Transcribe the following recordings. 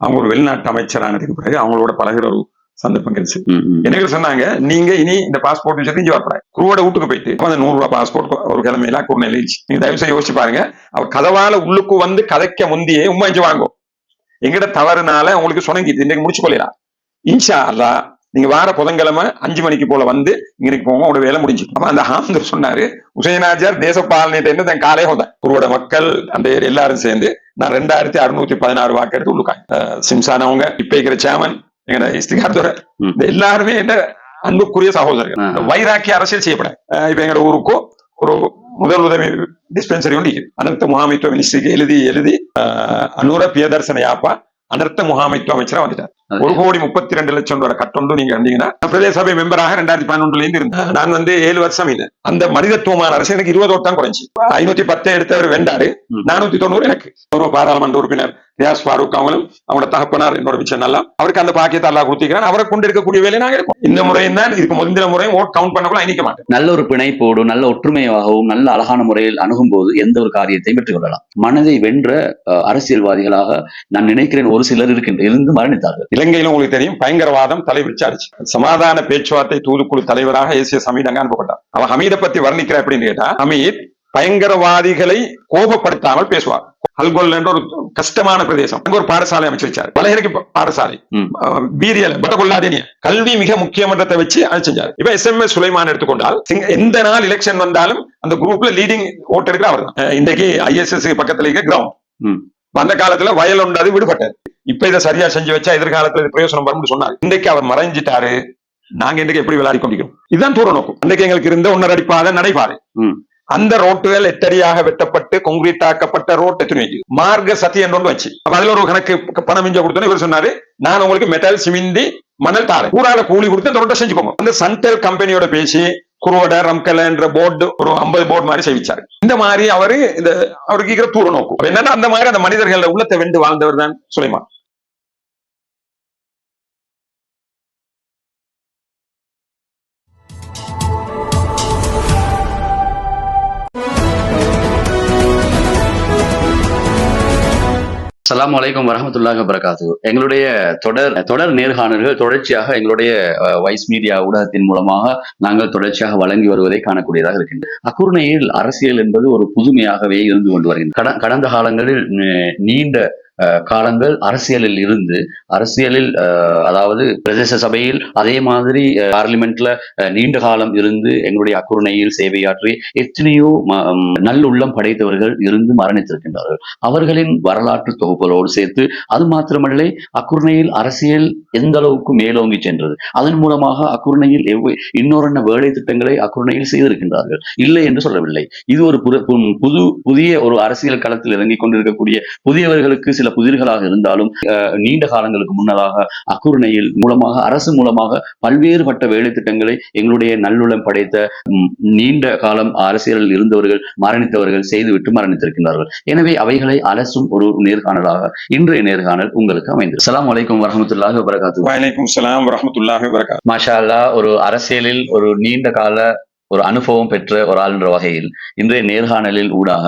அவங்க ஒரு வெளிநாட்டு அமைச்சரானதுக்கு பிறகு அவங்களோட பழகுற ஒரு சந்தர்ப்பம் கிடைச்சு எனக்கு சொன்னாங்க, நீங்க இனி இந்த பாஸ்போர்ட் விஷயத்தை இங்க வரப்படாது, குருவோட வீட்டுக்கு போயிட்டு அந்த 100 ரூபாய் பாஸ்போர்ட் ஒரு கிழமையில குருணை எழுதிச்சு, நீங்க தயவு செய்து யோசிச்சு பாருங்க, அவர் கதவால உள்ளுக்கு வந்து கதைக்க முந்தியே உண்மை இங்க வாங்கும், எங்கிட்ட தவறுனால உங்களுக்கு சுணங்கிட்டு இன்னைக்கு முடிச்சு கொள்ளலாம், இன்ஷா அல்லா நீங்க வார புதன்கிழமை 5 மணிக்கு போல வந்து இங்க போங்க, உங்களோட வேலை முடிஞ்சு. அப்ப அந்த ஹாம்தர் சொன்னாரு, உசைனாஜர் தேசப்பாலனை தன் காலே ஹோதான் குருவோட மக்கள் அந்த எல்லாரும் சேர்ந்து நான் 2616 வாக்கு எடுத்து உள்ளுக்காங்க. சிம்சானவங்க இப்ப இருக்கிற சேமன் எங்க இஸ்திகார்துரை எல்லாருமே என்ன அன்புக்குரிய சகோதரர்கள், வைராக்கிய அரசியல் செய்யப்பட. இப்ப எங்க ஊருக்கும் ஒரு முதல் உதவி டிஸ்பென்சரி ஒன்று அனர்த்த முகாமைத்துவ மினிஸ்ட்ரிக்கு எழுதி அனுர பிரியதர்சன யாப்பா அனர்த்த முகாமைத்துவ அமைச்சரா வந்துட்டார். 1,32,00,000 கட்டொண்டு நீங்க வந்தீங்கன்னா பிரதேச சபை மெம்பராக 2011 இருந்தேன். நான் 7 வருஷம் இல்லை. அந்த மனிதத்துவமான அரசு எனக்கு 20 ஓட்டு தான் குறைஞ்சி. 510 எடுத்தவர் வெண்டாரு, 490 எனக்கு. ஒரு பாராளுமன்ற உறுப்பினர் ரியாஸ் ஃபாரூக் அவங்களும் அவங்களோட தகப்பனார் என்னோட பிச்சை நல்லா அவருக்கு அந்த பாக்கியத்தை அல்லா கொடுத்திருக்கிறான். அவரை கொண்டு இருக்கக்கூடிய வேலையை நாங்க இருக்கும். இந்த முறையும் தான் இதுக்கு முந்தின முறையும் ஓட் கவுண்ட் பண்ணக்குள்ள அணிக்க மாட்டேன். நல்ல ஒரு பிணைப்போடு நல்ல ஒற்றுமையாகவும் நல்ல அழகான முறையில் அணுகும் போது எந்த ஒரு காரியத்தையும் பெற்றுக் கொள்ளலாம். மனதை வென்ற அரசியல்வாதிகளாக நான் நினைக்கிறேன் ஒரு சிலர் இருந்து மரணித்தார்கள். இலங்கையிலும் உங்களுக்கு தெரியும், பயங்கரவாதம் தலைவிரிச்சாச்சு. சமாதான பேச்சுவார்த்தை தூதுக்குழு தலைவராக ஏசிஎஸ் ஹமீத் அங்க அனுப்பப்பட்டார். அவன் ஹமீதை பத்தி வர்ணிக்கிற அப்படின்னு கேட்டா, ஹமீத் பயங்கரவாதிகளை கோபப்படுத்தாமல் பேசுவார். ஹல்கொல் என்ற ஒரு கஷ்டமான பிரதேசம், அங்க ஒரு பாடசாலை அமைச்சு வச்சார், வலகரைக்கு பாடசாலை, பீரியல் பட்டகொள்ளாதேனிய கல்வி மிக முக்கியமன்றத்தை வச்சு அதை செஞ்சார். இப்ப SMS சுலைமான் எடுத்துக்கொண்டால் எந்த நாள் எலெக்ஷன் வந்தாலும் அந்த குரூப்ல லீடிங் ஓட்டு எடுக்கிற அவர் தான். இன்றைக்கு ISS பக்கத்துல இருக்க கிரவுண்ட், அந்த காலத்துல வயல் ஒன்றாது விடுபட்டார். இப்ப இதை சரியா செஞ்சு வச்சா எதிர்காலத்துல பிரயோசனம் வரும்னு சொன்னார். இன்றைக்கு அவர் மறைஞ்சிட்டாரு, நாங்க இன்றைக்கு எப்படி விளையாடி கொண்டிருக்கிறோம், இதுதான் தூர நோக்கம். அன்றைக்கு எங்களுக்கு இருந்த 1.5 அடி பாதை நடைபாதை, அந்த ரோட்டுகள் எட்டடியாக வெட்டப்பட்டு கொங்கிரீட் ஆக்கப்பட்ட ரோட் எத்தனை மார்க்க சத்தியம் ஒன்று வச்சு, அதுல ஒரு கணக்கு பணம் மிஞ்ச கொடுத்தோன்னு இவர் சொன்னாரு, நான் உங்களுக்கு மெட்டல் சிமிந்தி மணல் தாரேன், ஊரால கூலி கொடுத்து அந்த ரோட்டை செஞ்சுக்கோங்க. அந்த சன்டெல் கம்பெனியோட பேசி குருவோட ரம்கல என்ற போர்டு ஒரு 50 போர்டு மாதிரி செய்விச்சாரு. இந்த மாதிரி அவருக்கு இருக்கிற தூர நோக்கம் என்னன்னா, அந்த மாதிரி அந்த மனிதர்கள் உள்ளத்தை வென்று வாழ்ந்தவர் தான் சுலைமான். அஸ்ஸலாமு அலைக்கும் வரஹ்மத்துல்லாஹி வபரகாத்துஹு. எங்களுடைய தொடர் நேர்காணல்கள் தொடர்ச்சியாக எங்களுடைய வைஸ் மீடியா ஊடகத்தின் மூலமாக நாங்கள் தொடர்ச்சியாக வழங்கி வருவதை காணக்கூடியதாக இருக்கின்றது. அக்குர்ணையில் அரசியல் என்பது ஒரு புதுமையாகவே இருந்து கொண்டு வருகின்றது. கடந்த காலங்களில் நீண்ட காலங்கள் அரசியலில் அதாவது பிரதேச சபையில், அதே மாதிரி பார்லிமெண்ட்ல நீண்ட காலம் இருந்து எங்களுடைய அக்குர்ணையில் சேவையாற்றி எத்தனையோ நல்லுள்ளம் படைத்தவர்கள் இருந்து மரணித்திருக்கின்றார்கள். அவர்களின் வரலாற்று தொகுப்புகளோடு சேர்த்து அது மாத்திரமல்ல, அக்குர்ணையில் அரசியல் எந்த அளவுக்கு மேலோங்கி சென்றது, அதன் மூலமாக அக்குர்ணையில் இன்னொரு வேலை திட்டங்களை அக்குர்ணையில் செய்திருக்கின்றார்கள், இல்லை என்று சொல்லவில்லை. இது ஒரு புதிய ஒரு அரசியல் களத்தில் இறங்கிக் கொண்டிருக்கக்கூடிய புதியவர்களுக்கு சில புதிர்களாக இருந்தாலும் நீண்ட காலங்களுக்கு முன்னதாக அக்குர்ணையில் மூலமாக அரசு மூலமாக பல்வேறுபட்ட வேலை திட்டங்களை எங்களுடைய நல்லுள்ளம் படைத்த நீண்ட காலம் அரசியலில் இருந்தவர்கள் மரணித்தவர்கள் செய்துவிட்டு மரணித்திருக்கின்றார்கள். எனவே அவைகளை அலசும் ஒரு நேர்காணலாக இன்றைய நேர்காணல் உங்களுக்கு அமைந்தது. அஸ்ஸலாமு அலைக்கும் வரஹ்மத்துல்லாஹி வபரகாத்துஹு. வலைக்கும் ஸலாம் வரஹ்மத்துல்லாஹி வபரகாத்துஹு. மாஷா அல்லாஹ், ஒரு அரசியலில் ஒரு நீண்ட கால ஒரு அனுபவம் பெற்ற ஒரு ஆள் என்ற வகையில் இன்றைய நேர்காணலில் ஊடாக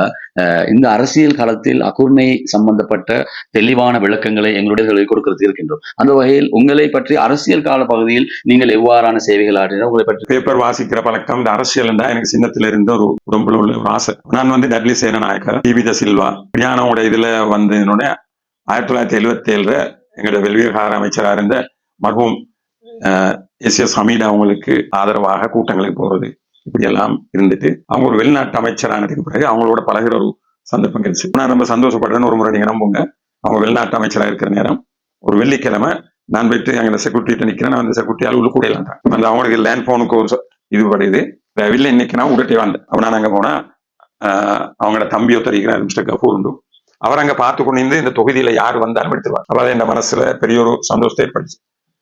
இந்த அரசியல் காலத்தில் அக்குர்ணை சம்பந்தப்பட்ட தெளிவான விளக்கங்களை எங்களுடைய கொடுக்கிறது இருக்கின்றோம். அந்த வகையில் உங்களை பற்றி அரசியல் கால பகுதியில் நீங்கள் எவ்வாறான சேவைகள் ஆற்றினார், உங்களை பற்றி பேப்பர் வாசிக்கிற பழக்கம், இந்த அரசியல் எனக்கு சின்னத்துல இருந்த ஒரு உடம்புல உள்ள ஒரு ஆசை. நான் டட்லி சேனநாயக்கர், டிவி சில்வா பிரியானோட இதுல என்னோட 1977 எங்களுடைய வெளிவிவகார அமைச்சராக இருந்த மர்ஹூம் ஏசிஎஸ் ஹமீத் அவங்களுக்கு ஆதரவாக கூட்டங்களுக்கு போறது, இப்படி எல்லாம் இருந்துட்டு அவங்க ஒரு வெளிநாட்டு அமைச்சரானதுக்கு பிறகு அவங்களோட பழகுற ஒரு சந்தர்ப்பம் கிடைச்சு. நான் ரொம்ப சந்தோஷப்படுறேன்னு ஒரு முறை நீங்க நம்புங்க. அவங்க வெளிநாட்டு அமைச்சராக இருக்கிற நேரம் ஒரு வெள்ளிக்கிழமை நான் போயிட்டு அங்கே செக்யூரிட்டி நிற்கிறேன். நான் செக்யூரிட்டியால் உள்ள கூட இல்லாண்டேன். அந்த அவங்களுக்கு லேண்ட் போனுக்கு ஒரு இது படுது, வெளில இன்னைக்கு நான் உடட்டே வந்தேன். அப்ப நான் அங்கே போனா அவங்களோட தம்பியோ தெரிவிக்கிறேன், மிஸ்டர் கபூர் உண்டு. அவர் அங்கே பார்த்து கொண்டு இந்த தொகுதியில யார் வந்தாலும் எடுத்துருவார். அப்ப அதை என் மனசுல பெரிய ஒரு சந்தோஷத்தை ஏற்படுச்சு.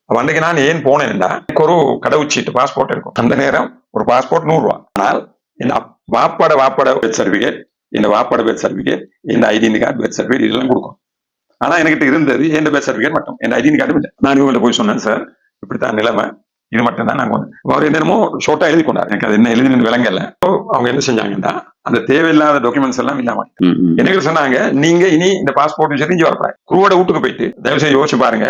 அன்றைக்கு நான் ஏன் போனேன்டா, எனக்கு ஒரு கடவுச்சீட்டு பாஸ்போர்ட் இருக்கும். அந்த நேரம் ஒரு பாஸ்போர்ட் 100 ரூபா. ஆனால் இந்த வாப்பாட பெர்த் சர்டிபிகேட், இந்த வாப்பாட பெர்த் சர்டிபிகேட், இந்த ஐடென்டி கார்டு பெர்த் சர்டிபிகேட் இதெல்லாம் கொடுக்கும். ஆனா என்கிட்ட இருந்தது எந்த பெர்த் சர்டிபிகேட் மட்டும், என் ஐடென்டி கார்டு இல்லை. நான் இவங்கள்ட்ட போய் சொன்னேன், சார் இப்படித்தான் நிலைமை, இது மட்டும் தான் நாங்க வந்து அவர் என்னமோ ஷோர்ட்டா எழுதி கொண்டாரு. எனக்கு அது என்ன எழுதினு விளங்கல. அவங்க என்ன செஞ்சாங்கன்னா அந்த தேவையில்லாத டாக்குமெண்ட்ஸ் எல்லாம் இல்லாம எனக்கு சொன்னாங்க, நீங்க இனி இந்த பாஸ்போர்ட் விஷயத்தை இங்க வரப்படாது. குருவோட வீட்டுக்கு போயிட்டு தயவு செய்து யோசிச்சு பாருங்க,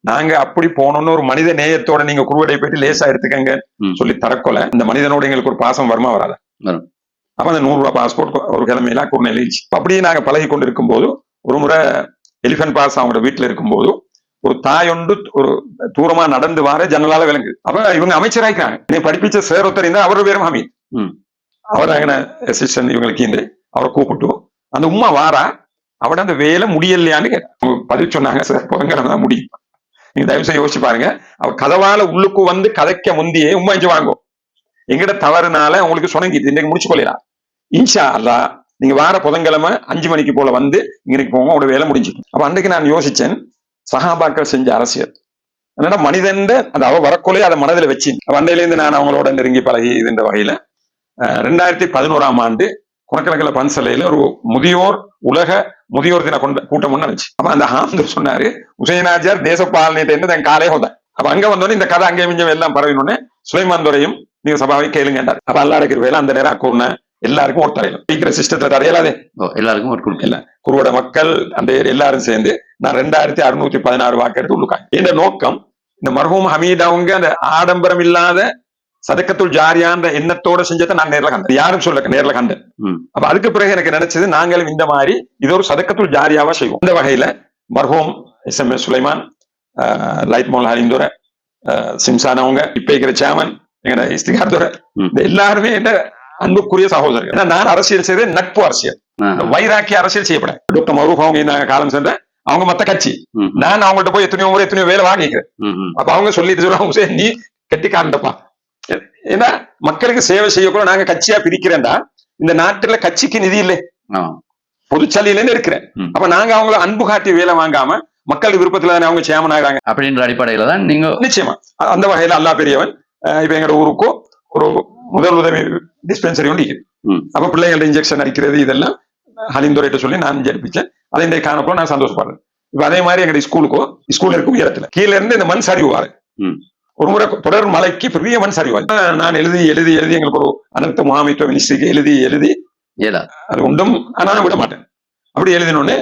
நாங்க அப்படி போனோம்னு ஒரு மனித நேயத்தோட நீங்க குருவடை போயிட்டு லேசா எடுத்துக்கங்க சொல்லி தரக்கொலை இந்த மனிதனோட எங்களுக்கு ஒரு பாசம் வருமா வராத. அப்ப அந்த 100 ரூபாய் பாஸ்போர்ட் ஒரு கிழமையில குருநெல் எழுச்சி அப்படியே நாங்க பழகி கொண்டு இருக்கும் போது ஒரு முறை எலிபென்ட் பாஸ் அவங்களோட வீட்டுல இருக்கும் போது ஒரு தாயொண்டு ஒரு தூரமா நடந்து வார ஜன்னலால விளங்குது. அப்ப இவங்க அமைச்சராய்க்காங்க. நீ படிப்பிச்ச சேர் ஒருத்தர் இருந்தா அவரு பேரும் ஹமீத். அவர் அசிஸ்டன்ட் இவங்களுக்கு இந்த அவரை கூப்பிட்டு அந்த உமா வாரா அவட அந்த வேலை முடியலையான்னு கேட்டாங்க. பதில் சொன்னாங்க, சார் புதன்கிழமை தான் முடியும். நீங்க தயவு செய்து யோசிச்சு பாருங்க, அவர் கதவால உள்ளுக்கு வந்து கதைக்க முந்தியே உமா இஞ்சி வாங்கும். எங்கிட்ட தவறுனால உங்களுக்கு சொன்னங்கிட்டு இன்னைக்கு முடிச்சு கொள்ளலாம். இன்ஷா அல்லா நீங்க வார புதன்கிழமை 5 மணிக்கு போல வந்து இங்க போங்க, உங்களோட வேலை முடிஞ்சு. அப்ப அன்றைக்கு நான் யோசிச்சேன், சஹாபாக்கள் செஞ்ச அரசியல் அதனால மனிதன் அந்த அவ வரக்கொலை அதை மனதில் வச்சு வண்டையிலேருந்து நான் அவங்களோட நெருங்கி பழகி இதுன்ற வகையில 2011ஆம் ஆண்டு குணக்கணக்கில் பன்சலையில ஒரு முதியோர் உலக முதியோர் தின கூட்டம் ஒண்ணு நினைச்சு. அப்ப அந்த ஹாம்தர் சொன்னாரு, உசைனாஜர் தேசப்பாலனை தன் காலே வந்தேன். அப்ப அங்க வந்தோடனே இந்த கதை அங்கே மிஞ்சம் எல்லாம் பரவினோடனே சுலைமான் துறையும் நீங்க சபாவை கேளுங்கன்றார். அப்ப அல்லா இருக்கிற வேலை அந்த நேரம் கூறின எல்லாருக்கும் ஒரு தரையில சீக்கிர சிஸ்டத்தை தரையலாதே எல்லாருக்கும் ஒரு கொடுக்கல. குருவோட மக்கள் அந்த எல்லாரும் சேர்ந்து நான் 2616 வாக்கு எடுத்து உள்ளுக்காங்க. இந்த நோக்கம் இந்த மர்ஹூம் ஹமீத் அவங்க அந்த ஆடம்பரம் இல்லாத சதக்கத்துள் ஜாரியான்ற எண்ணத்தோட செஞ்சதை நான் நேர்ல கண்டேன். யாரும் சொல்ல நேர்ல கண்டேன். அப்ப அதுக்கு பிறகு எனக்கு நினைச்சது, நாங்களும் இந்த மாதிரி இது ஒரு சதக்கத்துள் ஜாரியாவா செய்வோம். இந்த வகையில மர்ஹூம் SMS சுலைமான், லைட் மோல் ஹரிந்துரை, சிம்சான் அவங்க, இப்ப இருக்கிற சேமன் எங்க இஸ்திகார் துறை, எல்லாருமே என்ன அன்புக்குரிய சகோதரர்கள். ஏன்னா நான் அரசியல் செய்த நட்பு அரசியல், வைராக்கிய அரசியல் செய்யப்பட. டாக்டர் மரூப் அவங்க காலம் சென்ற அவங்க மத்த கட்சி, நான் அவங்கள்ட்ட போய் எத்தனையோ வேலை வாங்கிக்கிறேன். அப்ப அவங்க சொல்லிட்டு சொல்லுவாங்க, நீ கெட்டிக்காரன்டப்பா, ஏன்னா மக்களுக்கு சேவை செய்யக்கூட நாங்க கட்சியா பிரிக்கிறேன்டா, இந்த நாட்டுல கட்சிக்கு நிதி இல்லை, பொதுச்சலியில இருக்கிறேன். அப்ப நாங்க அவங்கள அன்பு காட்டி வேலை வாங்காம மக்கள் விருப்பத்துல தானே அவங்க சேமன் ஆகிறாங்க அப்படின்ற அடிப்படையில தான் நீங்க நிச்சயமா அந்த வகையில அல்லா பெரியவன். இப்ப எங்க ஊருக்கும் ஒரு முதல் உதவி டிஸ்பென்சரி ஒன்று. அப்ப பிள்ளைகளோட இன்ஜெக்ஷன் அடிக்கிறது இதெல்லாம் ஹலிந்துரைட்ட சொல்லி நான் ஜெயிப்பிச்சேன். அதை இன்றைய காணப்போ நான் சந்தோஷப்படுறேன். இப்ப அதே மாதிரி எங்க ஸ்கூல் இருக்கும் உயரத்துல கீழே இருந்து இந்த மண் சரிவாரு. ஒரு முறை தொடர் மலைக்கு பெரிய மண் சரிவாரு. நான் எழுதி எங்களுக்கு ஒரு அனர்த்த முகாமைத்துவ மினிஸ்ட்ரிக்கு எழுதி அது ஒன்றும் நான் விட மாட்டேன். அப்படி எழுதினோடனே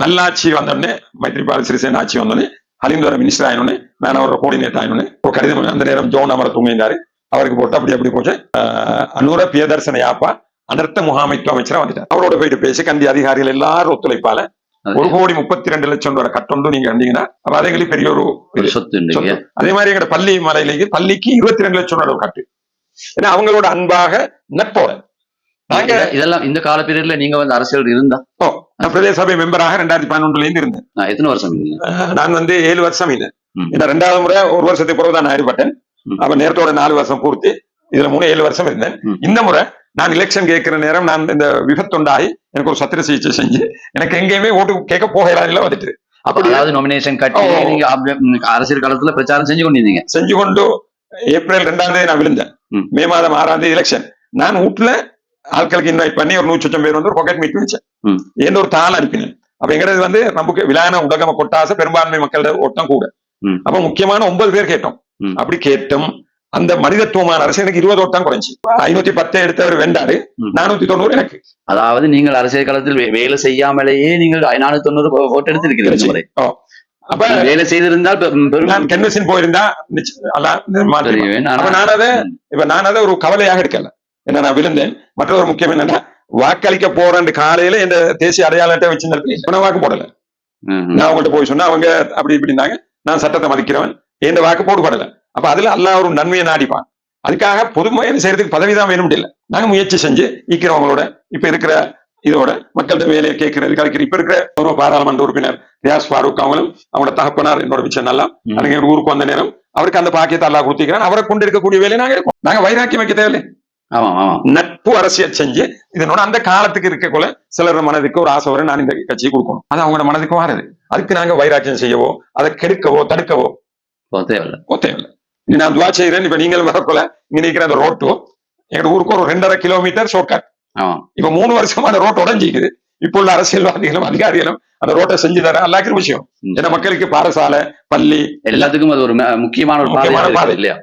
நல்லாட்சி வந்தோடனே மைத்ரிபால சிறிசேன ஆட்சி வந்தோடனே ஹலிந்துரை மினிஸ்டர் ஆயினோடனே நான் அவரோட கோஆர்டினேட் ஆயினோடனே ஒரு கடிதம் அந்த நேரம் ஜோன் அமர தூங்கினாரு அவருக்கு போட்டு அப்படி போச்சு. அனுர பிரியதர்சன யாப்பா அனர்த்த முகாமைத்துவ அமைச்சரா வந்துட்டார். அவரோட போயிட்டு பேசி கண்டி அதிகாரிகள் எல்லாரும் ஒத்துழைப்பால 1,32,00,000 வரை கட்டொண்டு நீங்க கண்டீங்கன்னா அப்ப அதே பெரிய ஒரு சொத்து. அதே மாதிரி எங்க பள்ளி மலையிலேயே பள்ளிக்கு 22 லட்சம் ஒரு கட்டு. ஏன்னா அவங்களோட அன்பாக நட்போட நாங்க இதெல்லாம் இந்த கால பீரியட்ல நீங்க வந்து அரசியல் இருந்தா நான் பிரதேச சபை மெம்பராக 2011 இருந்து இருந்தேன். எத்தனை வருஷம்? நான் வந்து 7 வருஷம் இல்லை. ஏன்னா 2வது முறை ஒரு வருஷத்துக்கு பிறகு தான் நான் ஈடுபட்டேன். அப்ப நேரத்தோட 4 வருஷம் பூர்த்தி, இதுல 7 வருஷம் இருந்தேன். இந்த முறை நான் எலெக்ஷன் கேட்கிற நேரம் நான் இந்த விபத்துண்டாகி எனக்கு ஒரு சத்திர சிகிச்சை செஞ்சு எனக்கு எங்கேயுமே ஓட்டு கேட்க போகலாம் வந்துட்டு. அப்படி நாமினேஷன் கட்டி நீங்க அரசியல் காலத்துல பிரச்சாரம் செஞ்சு கொண்டு ஏப்ரல் 2ஆம் தேதி நான் விழுந்தேன். மே மாதம் 6ஆம் தேதி எலெக்ஷன். நான் வீட்டுல ஆட்களுக்கு இன்வைட் பண்ணி ஒரு 100,000 பேர் வந்து ஒரு பாக்கெட் மீட் வச்சேன். என்ன ஒரு தாள் அனுப்பினேன். அப்ப எங்கிறது வந்து நமக்கு விழான உலகம கொட்டாச பெரும்பான்மை மக்களோட ஓட்டம் கூட. அப்ப முக்கியமான 9 பேர் கேட்டோம். அப்படி கேட்டும் அந்த மனிதத்துவமான அரசு எனக்கு 20 ஓட்டு தான் குறைஞ்சி. 510 எடுத்தவர் வெண்டாரு, 490 எனக்கு. அதாவது நீங்கள் அரசியல் காலத்தில் வேலை செய்யாமலேயே நீங்கள் 490 ஓட்டு எடுத்திருக்கிறீர்கள். அப்ப வேலை செய்திருந்தால் நான் கன்வென்ஷன் போயிருந்தா நான் அதை ஒரு கவலையாக எடுக்கல. என்ன நான் விழுந்தேன். மற்றொரு முக்கியம் என்னன்னா, வாக்களிக்க போறேன் காலையில இந்த தேசிய அடையாள அட்டை வச்சிருந்தேன், வாக்கு போடல. நான் அவங்கள்ட்ட போய் சொன்னா அவங்க அப்படி இப்படி இருந்தாங்க. நான் சட்டத்தை மதிக்கிறவன், என் வாக்கு போடுபடல. அப்ப அதுல அல்லாஹ் ஒரு நன்மையை நாடிப்பான். அதுக்காக பொதுமையை செய்யறதுக்கு பதவிதான் வேணும் இல்ல. நாங்க முயற்சி செஞ்சு ஈக்கிறவங்களோட இப்ப இருக்கிற இதோட மக்கள்கிட்ட வேலையை கேட்கறது கலைக்கிற இப்ப இருக்கிற ஒரு பாராளுமன்ற உறுப்பினர் ரியாஸ் ஃபாரூக் அவங்களும் அவங்களோட தகப்பனார் என்னோட விஷயம் நல்லா அங்க ஊருக்கு வந்த நேரம் அவருக்கு அந்த பாக்கியத்தை அல்லாஹ் கொடுத்திருக்கிறான். அவரை கொண்டு இருக்கக்கூடிய வேலையை நாங்க இருக்கோம். நாங்க வைராக்கியம் வைக்க தேவையில்லை. நட்பு அரசியல் செஞ்சு இதனோட அந்த காலத்துக்கு இருக்கக்குள்ள சிலர் மனதுக்கு ஒரு ஆசை வரும், நான் இந்த கட்சியை கொடுக்கணும். அது அவங்களோட மனதுக்கு வாரது. அதுக்கு நாங்க வைராக்கியம் செய்யவோ அதை கெடுக்கவோ தடுக்கவோ தேவையில்லை. நான் துவா செய்யறேன். இப்ப நீங்கள் வரக்குள்ள இங்க நிக்கிற அந்த ரோட்டு எங்க ஊருக்கு ஒரு 2.5 கிலோமீட்டர் ஷார்ட்கட். இப்ப 3 வருஷமான ரோட் உடஞ்சிக்குது. இப்போ உள்ள அரசியல்வாதிகளும் அதிகாரிகளும் அந்த ரோட்டை செஞ்சு தர அல்லாக்கிற விஷயம். ஏன்னா மக்களுக்கு பாடசாலை, பள்ளி எல்லாத்துக்கும் அது ஒரு முக்கியமான ஒரு பாதை இல்லையா?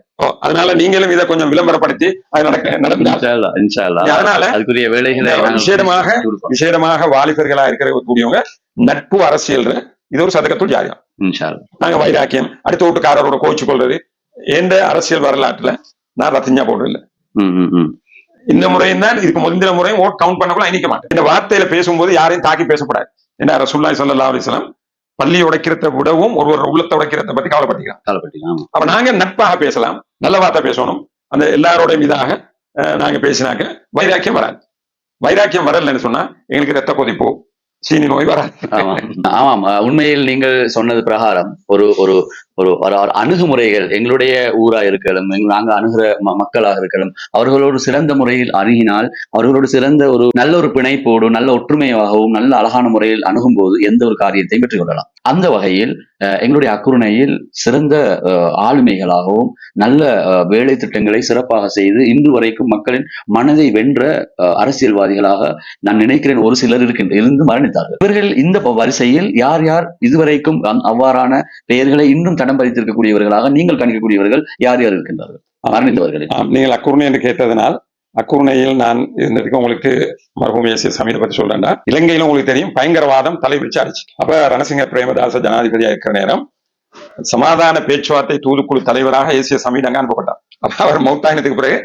அதனால நீங்களும் இதை கொஞ்சம் விளம்பரப்படுத்தி அது நடந்தால் அதனால அதுக்குரிய வேலைகளை விசேடமாக வாலிபர்களா இருக்கக்கூடியவங்க நட்பு அரசியல் இது ஒரு சதகத்துள் ஜாரியம். நாங்க வைராக்கியம் அடுத்த வீட்டுக்காரரோட கோச்சு கொள்றது எந்த அரசியல் வரலாற்றுல நான் ரத்திஞ்சா போடுறதில்லை. இந்த முறையும் தான் இதுக்கு முந்தின முறையும் ஓட் கவுண்ட் பண்ண கூட நினைக்க மாட்டேன். இந்த வார்த்தையில பேசும்போது யாரையும் தாக்கி பேசக்கூடாது. ஏன்னா ரசூலுல்லாஹி ஸல்லல்லாஹு அலைஹி வஸல்லம் பள்ளி உடைக்கிறத விடவும் ஒருவர் உள்ளத்தை உடைக்கிறத பத்தி கவலைப்பட்டிருக்காங்க. அப்ப நாங்க நட்பாக பேசலாம், நல்ல வார்த்தை பேசணும். அந்த எல்லாரோட மீதாக நாங்க பேசினாக்க வைராக்கியம் வராது. வைராக்கியம் வரலன்னு சொன்னா எங்களுக்கு ரத்த கொதிப்போ சீனி நோய் வராது. ஆமாம், உண்மையில் நீங்கள் சொன்னது பிரகாரம் ஒரு ஒரு ஒரு அணுகுமுறைகள் எங்களுடைய ஊரா இருக்கலாம், நாங்க அணுகிற மக்களாக இருக்கலாம், அவர்களோடு சிறந்த முறையில் அணுகினால் அவர்களோடு சிறந்த ஒரு நல்ல ஒரு பிணைப்போடு நல்ல ஒற்றுமையாகவும் நல்ல அழகான முறையில் அணுகும் போது எந்த ஒரு காரியத்தையும் பெற்றுக் கொள்ளலாம். அந்த வகையில் எங்களுடைய அக்குருணையில் சிறந்த ஆளுமைகளாகவும் நல்ல வேலை திட்டங்களை சிறப்பாக செய்து இன்று வரைக்கும் மக்களின் மனதை வென்ற அரசியல்வாதிகளாக நான் நினைக்கிறேன் ஒரு சிலர் இருந்து மரணித்தார்கள். இவர்கள் இந்த வரிசையில் யார் யார் இதுவரைக்கும் அவ்வாறான பெயர்களை இன்னும் தடம் பதித்திருக்கக்கூடியவர்களாக நீங்கள் கணிக்கக்கூடியவர்கள் யார் யார் இருக்கின்றார்கள் மரணித்தவர்கள்? நீங்கள் அக்குருணை என்று கேட்டதனால் அக்குருணையில் நான் இருந்ததுக்கு உங்களுக்கு மர்ஹூம் ஏசிய சமீரை பத்தி சொல்றேன்டா. இலங்கையில உங்களுக்கு தெரியும் பயங்கரவாதம் தலைவிரிச்சாருச்சு. அப்ப ரணசிங்க பிரேமதாச ஜனாதிபதியா இருக்கிற நேரம் சமாதான பேச்சுவார்த்தை தூதுக்குழு தலைவராக ஏசிய சமீர் அங்க அனுப்பப்பட்டார். அப்ப அவர் மௌத்தாயினத்துக்கு பிறகு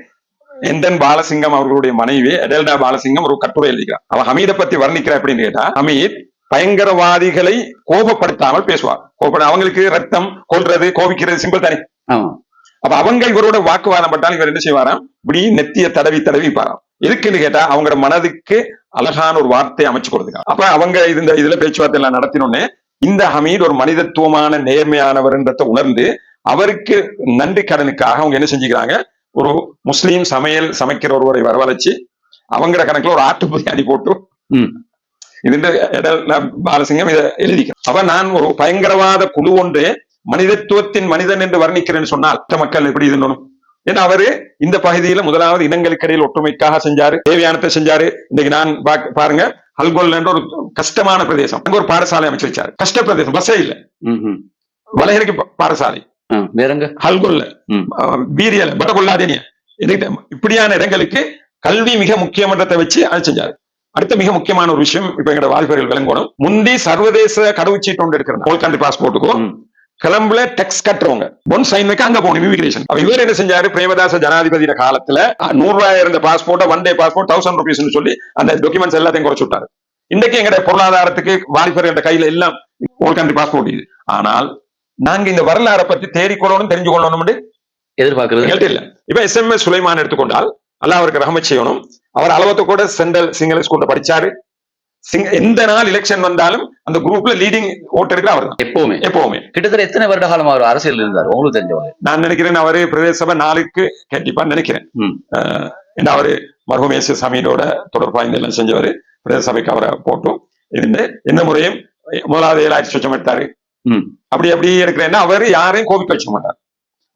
எந்தன் பாலசிங்கம் அவர்களுடைய மனைவி எடெல்டா பாலசிங்கம் ஒரு கட்டுரை எழுதிக்கிறார். அவன் ஹமீதை பத்தி வர்ணிக்கிற அப்படின்னு கேட்டா, ஹமீத் பயங்கரவாதிகளை கோபப்படுத்தாமல் பேசுவார். அவங்களுக்கு ரத்தம் கொல்றது கோபிக்கிறது சிம்பிள் தானே. அப்ப அவங்க இவரோட வாக்குவாதம் பட்டாலும் இவர் என்ன செய்வாராம், இப்படி நெத்திய தடவி தடவிப்பாராம். எதுக்குன்னு கேட்டா அவங்களோட மனதுக்கு அழகான ஒரு வார்த்தையை அமைச்சு கொடுத்துருக்காங்க. அப்ப அவங்க இதுல பேச்சுவார்த்தை எல்லாம் நடத்தினோடனே இந்த ஹமீத் ஒரு மனிதத்துவமான நேர்மையானவர்ன்றதை உணர்ந்து அவருக்கு நன்றி கடனுக்காக அவங்க என்ன செஞ்சுக்கிறாங்க, ஒரு முஸ்லீம் சமைக்கிற ஒருவரை வரவழைச்சு அவங்களோட கணக்குல ஒரு ஆட்டு பிரியாணி போட்டு இது பாலசிங்கம் இதை எழுதிக்க. அப்ப நான் ஒரு பயங்கரவாத குழு ஒன்று மனிதத்துவத்தின் மனிதன் என்று வர்ணிக்கிறேன்னு சொன்னால் மக்கள் எப்படி இருந்தணும். ஏன்னா அவரு இந்த பகுதியில முதலாவது இனங்களுக்கு இடையில் ஒற்றுமைக்காக செஞ்சாரு, தேவையானத்தை செஞ்சாரு. இன்னைக்கு நான் பாருங்க ஹல்கோல் என்ற ஒரு கஷ்டமான பிரதேசம், அங்க ஒரு பாடசாலை அமைச்சு வச்சாரு. கஷ்ட பிரதேசம், பஸ்ஸே இல்ல, வலையறைக்கு பாடசாலை ஹல்கோல்ல பீரியல பட்டகொள்ளாதேனிய இப்படியான இடங்களுக்கு கல்வி மிக முக்கியமன்றத்தை வச்சு அதை செஞ்சாரு. அடுத்த மிக முக்கியமான ஒரு விஷயம் இப்ப எங்களோட வாலிபர்கள் விளங்கணும். முந்தி சர்வதேச கடவுச்சீட்டு ஒன்று இருக்கிறாங்க, ஹோல் கண்ட்ரி பாஸ்போர்ட்டுக்கும் கிளம்புல டெக்ஸ் கட்டுறவங்க ஒன் சைன் வைக்க அங்க போகணும் இமிகிரேஷன். இவர் என்ன செஞ்சாரு, பிரேமதாச ஜனாதிபதியோட காலத்துல 100 ரூபாய் இருந்த passport one day passport 1000 rupees சொல்லி அந்த டாக்குமெண்ட்ஸ் எல்லாத்தையும் குறைச்சு விட்டாரு. இன்றைக்கு எங்களுடைய பொருளாதாரத்துக்கு வாலிபர்கள் கையில எல்லாம் ஹோல் கண்ட்ரி பாஸ்போர்ட் இது. ஆனால் நாங்க இந்த வரலாறை பத்தி தேடிக்கொள்ளணும் தெரிஞ்சு கொள்ளணும் எதிர்பார்க்கறது இல்ல. இப்ப SMS சுலைமான் எடுத்துக்கொண்டால் அல்லாஹ் அவருக்கு ரஹமத் செய்யணும். அவர் அளவத்தை கூட சென்ட்ரல் சிங்கள ஸ்கூல்ல படிச்சாரு. எந்த நாள் எலெக்ஷன் வந்தாலும் அந்த குரூப்ல லீடிங் ஓட்டர் இருக்கிற அவர் தான் எப்பவுமே. கிட்டத்தட்ட எத்தனை வருட காலம் அவர் அரசியல் இருந்தார் உங்களுக்கு தெரிஞ்சவங்க? நான் நினைக்கிறேன் அவரு பிரதேச சபை 4க்கு கண்டிப்பா நினைக்கிறேன். அவரு மர்ஹூம் ஏசிய சமீரோட தொடர்பாக எல்லாம் செஞ்சவர். பிரதேச சபைக்கு அவரை போட்டும் இருந்து எந்த முறையும் முதலாவது 7,000 சொச்சம் எடுத்தாரு. அப்படி இருக்கிறேன்னா அவரு யாரையும் கோபிக்க வச்சுக்க மாட்டார்.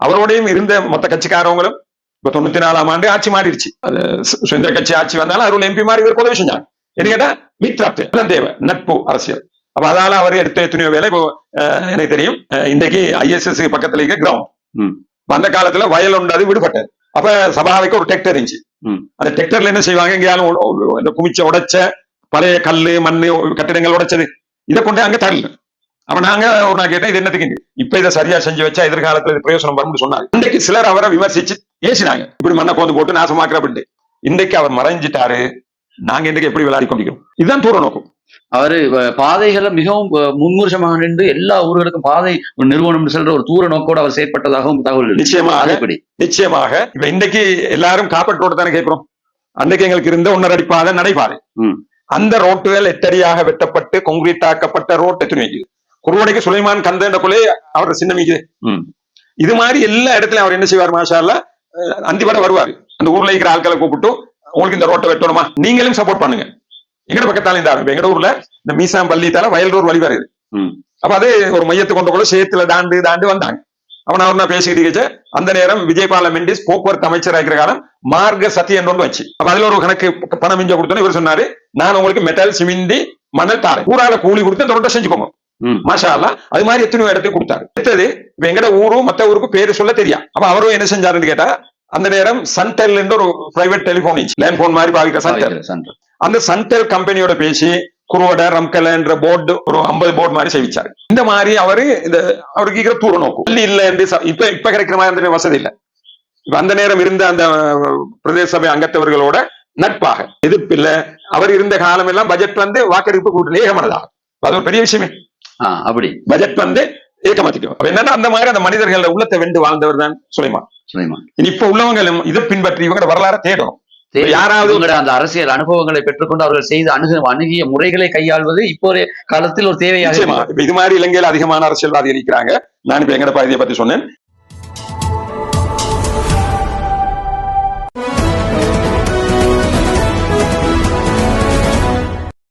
அவரோடையும் இருந்த மொத்த கட்சிக்காரவங்களும் இப்ப 94ஆம் ஆண்டு ஆட்சி மாறிடுச்சு. அது சுதந்திர கட்சி ஆட்சி வந்தாலும் அருள் MP மாறி இவர் உதவி செஞ்சாங்க. என்ன கேட்டா மித்ராப்து தேவை நட்பு அரசியல். அப்ப அதனால அவர் எடுத்த எத்தனையோ வேலை. இப்போ எனக்கு தெரியும் இன்றைக்கு ISS பக்கத்துல இருக்க கிரவுண்ட் அந்த காலத்துல வயல் உண்டாது விடுபட்டது. அப்ப சபாவைக்கு ஒரு டிராக்டர் இருந்துச்சு. அந்த டிராக்டர்ல என்ன செய்வாங்க, எங்கேயாலும் குமிச்ச உடைச்ச பழைய கல்லு மண்ணு கட்டிடங்கள் உடைச்சது இதை கொண்டு அங்க தரல. அப்ப நாங்க ஒரு நாள் கேட்டேன் இது என்னத்துக்கு, இப்ப இதை சரியா செஞ்சு வச்சா எதிர்காலத்துல பிரயோசனம் வரும்னு சொன்னாங்க. இன்றைக்கு சிலர் அவரை விமர்சிச்சு ஏசினாங்க, இப்படி மண்ணை கோந்து போட்டு நாசமாக்குற அப்படின்ட்டு. இன்றைக்கு அவர் மறைஞ்சிட்டாரு, நாங்க இன்றைக்கு எப்படி விளையாடி கொண்டிருக்கிறோம். இதுதான் தூர நோக்கம். அவரு பாதைகளை மிகவும் முன்முறுஷமாக நின்று எல்லா ஊர்களுக்கும் பாதை நிறுவனம் செல்ற ஒரு தூர நோக்கோடு அவர் செயற்பட்டதாகவும் தகவல். நிச்சயமாக இப்ப இன்றைக்கு எல்லாரும் காப்பட் ரோடு தானே கேட்கிறோம். அன்றைக்கு எங்களுக்கு இருந்த 1.5 அடி பாதை நடைபாதை. அந்த ரோட்டுகள் 8 அடியாக வெட்டப்பட்டு கொங்கிரீட் ஆக்கப்பட்ட ரோட் எத்தனை வைக்குது. குருவடைக்கு சுலைமான் கந்தண்டக்குள்ளே அவர் சின்னமிக்குது. இது மாதிரி எல்லா இடத்துலயும் அவர் என்ன செய்வார், மாஷா அல்லாஹ் அந்திவட வருவாரு. அந்த ஊர்ல இருக்கிற ஆட்களை கூப்பிட்டு உங்களுக்கு இந்த ரோட்டை வெட்டணுமா, நீங்களும் சப்போர்ட் பண்ணுங்க. எங்கட பக்கத்தால இந்த எங்கட ஊர்ல இந்த மீசாம் பள்ளித்தால வயல் ரோடு வழி வருது. அப்ப அது ஒரு மையத்தை கொண்ட கூட சேத்துல தாண்டு வந்தாங்க. அவன் அவர் நான் பேசிக்கிட்டு இருக்கேன். அந்த நேரம் விஜயபால மெண்டிஸ் போக்குவரத்து அமைச்சராக இருக்கிற காலம் மார்க்க சத்தியன் ஒன்று வச்சு அப்ப அதுல ஒரு கணக்கு பணம் மிஞ்ச கொடுத்தோன்னு இவர் சொன்னாரு, நான் உங்களுக்கு மெட்டல் சிமிந்தி மணல் தாரேன், ஊரால கூலி கொடுத்து தொடர்ந்து செஞ்சுக்கோங்க. மாஷா அல்லாஹ். அது மாதிரி எத்தனையோ இடத்துக்கு கொடுத்தாரு. அடுத்தது இப்ப எங்கட ஊரும் மத்த ஊருக்கு பேரு சொல்ல தெரியும். அப்ப அவரும் என்ன செஞ்சாருன்னு கேட்டா, அந்த நேரம் சன்டெல் ஒரு பிரைவேட் டெலிபோன் லேண்ட் போன் மாதிரி பாவிக்கிற சன்டெல், அந்த சன்டெல் கம்பெனியோட பேசி குரோட ரம்கல என்ற போர்டு ஒரு 50 போர்டு மாதிரி செய்விச்சாரு. இந்த மாதிரி அவரு இந்த அவருக்கு இருக்கிற தூர நோக்கு இல்ல என்று இப்ப கிடைக்கிற மாதிரி அந்த வசதி இல்ல. இப்ப அந்த நேரம் இருந்த அந்த பிரதேச சபை அங்கத்தவர்களோட நட்பாக எதிர்ப்பு இல்ல. அவர் இருந்த காலம் எல்லாம் பட்ஜெட் வந்து வாக்கெடுப்பு கூட்டணி ஏகமனதாக, அது ஒரு பெரிய விஷயமே. அப்படி பட்ஜெட் வந்து ஏகமாத்திக்கும். என்னன்னா அந்த மாதிரி அந்த மனிதர்கள் உள்ளத்தை வென்று வாழ்ந்தவர் தான் சுலைமான். இப்ப உள்ளவங்களும் இதை பின்பற்றி இவங்க வரலாறு தேடும். யாராவது அந்த அரசியல் அனுபவங்களை பெற்றுக்கொண்டு அவர்கள் செய்து அணுகிய முறைகளை கையாள்வது இப்போ காலத்தில் ஒரு தேவையாக. இது மாதிரி இலங்கையில் அதிகமான அரசியல்வாதிகள் இருக்கிறாங்க. நான் இப்ப எங்கட பகுதியை பத்தி சொன்னேன்.